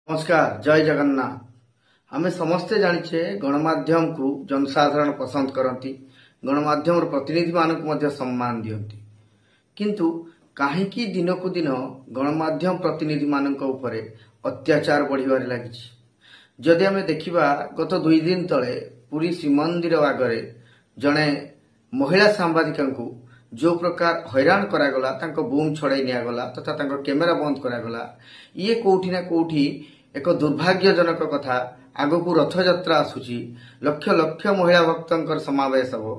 नमस्कार, जय जगन्नाथ। आमे समस्ते जानिछे गणमाध्यम को जनसाधारण पसंद करती, गणमाध्यम प्रतिनिधि मानक मध्य सम्मान दियंती। किंतु काहेकि दिन को दिन गणमाध्यम प्रतिनिधि मानक उपरे अत्याचार बढ़िबार लागिछि। जदि आमे देखिबा गत 2 दिन तले पुरी श्रीमंदिर आगरे जणे महिला सांबादिका जो प्रकार हैरान करागला, तांको बूम छड़ाई निगला तथा तांको कैमेरा बंद करागला, ये कोठी ना कोठी एक दुर्भाग्यजनक कथा। आगकू रथयात्रा आसुची, लक्ष लक्ष महिला भक्तंकर समावेश हो,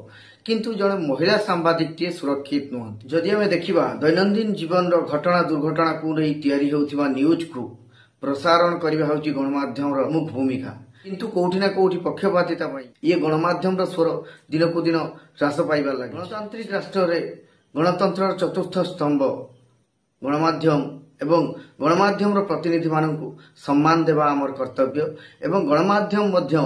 किंतु जड़े महिला सांबादिक टे सुरक्षित नुहंती। जदि आमे देखिबा दैनंदिन जीवन घटना दुर्घटना को नहीं तैयारी होउथिबा न्यूज को प्रसारण करबा होउची गणमाध्यम प्रमुख भूमिका। किंतु कोठी ना कोठी पक्षपातिता ये गणमाध्यम स्वर दिन को दिन ह्रास पाइबार लागे। गणतांत्रिक राष्ट्र रे गणतंत्र चतुर्थ स्तंभ गणमाध्यम एवं गणमाध्यम प्रतिनिधि मानकु सम्मान देवा आमर कर्तव्य एवं गणमाध्यम मध्य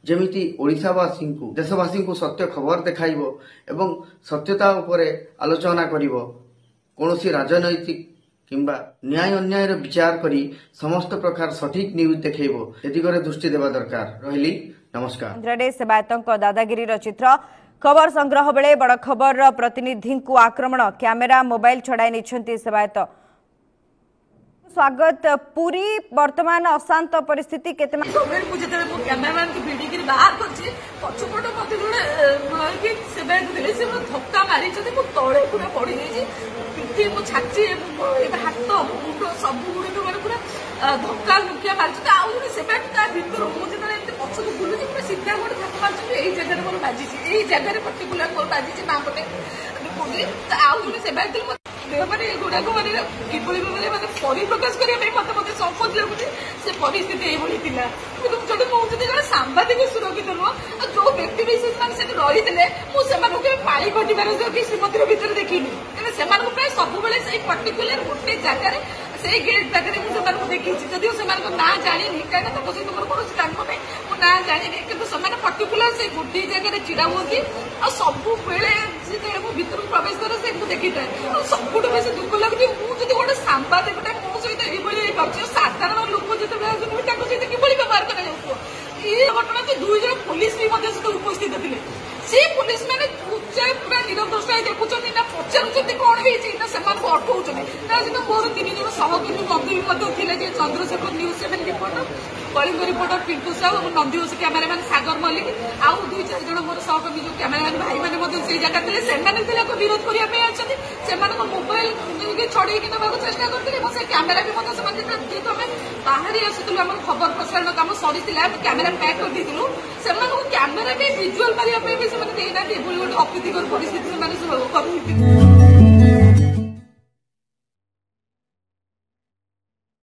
जेमिति ओडिशावासी को देशवासी को सत्य खबर देखाइबो एवं सत्यता उपरे आलोचना करिवो, कोनोसी राजनैतिक किंबा न्याय अन्याय विचार करी समस्त प्रकार सठिक न्यूज देखेबो, एदिगरे दृष्टि देवा दरकार। रहिली, नमस्कार। इंद्रडे सेवायतंक दादागिरी चित्र खबर संग्रह बेले बड़ खबर प्रतिनिधि को आक्रमण, कैमेरा मोबाइल छड़ाई नहीं सेवायत। स्वागत। पूरी वर्तमान अशांत परिस्थिति केते मुझे कैमरामैन की भिड़ी कर बाहर करछि पछपट मते जोड़े सेवायत देले से धक्का मारी छथि मु तळे पूरा पड़ी जाई पिठी मु छाती हाथ मुंड सब गुड़े माने पूरा धक्का लुकिया मारी छथि। आउ जोड़े सेवायत ता भीतर मु जेते एते पछक बुलुछि पूरा सीधा गोटे धक्का मारछि एई जगह मोर बाजी छि, एई जगह रे पर्टिकुलर मोर बाजी छि मां पटे कोडी। आउ जोड़े सेवायत मैंने गुड़ाक मैंने परिप्रकाश करने मत संकोच लगुच से परिस्थिति जो जब सांबादिक सुरक्षित नुह जो व्यक्ति विशेष मैंने रही थे मुझे पाई कटार श्रीमंदिर भर देखनी से प्राय सब पर्टिकुलर गोटे जगार से गेट पाखे मुझे देखी जदिव से ना जानी कहीं सहित मोर कौन काम ना ना जानी कि पर्टिकुलर से गोटे जगह चिड़ा हुए सब भर प्रवेश कर से देखी था सब बेस दुख लगे मुझे गोटे सांबादिक मो सहित साधारण लोक जो सहित कि व्यवहार कर घटना से 2 जन पुलिस भी उपस्थित थे। से पुलिस मैंने पूरा निरदोष देखुं ना पचार कौन है से अटकाऊँ ना मोर 3 जन सहकर्मी बंधु भी थे Chandrashekhar news 7 reporter, Kalinga reporter Pintu Sahu, Nandighosh cameraman Sagar Mallik आउ 2-4 जन मोर सहकर्मी जो कैमेरामैन भाई मैंने से जगह थे से विरोध करने मोबाइल छड़े नवा चेष्टा करते कैमेरा भी जेहेतु आम बाहरी आसुलू आम खबर प्रसारण कम सरी कैमेरा पैक कर देलु से कैमेरा भी विजुआल मारे गोटे अप्रीतिकर परिस्थिति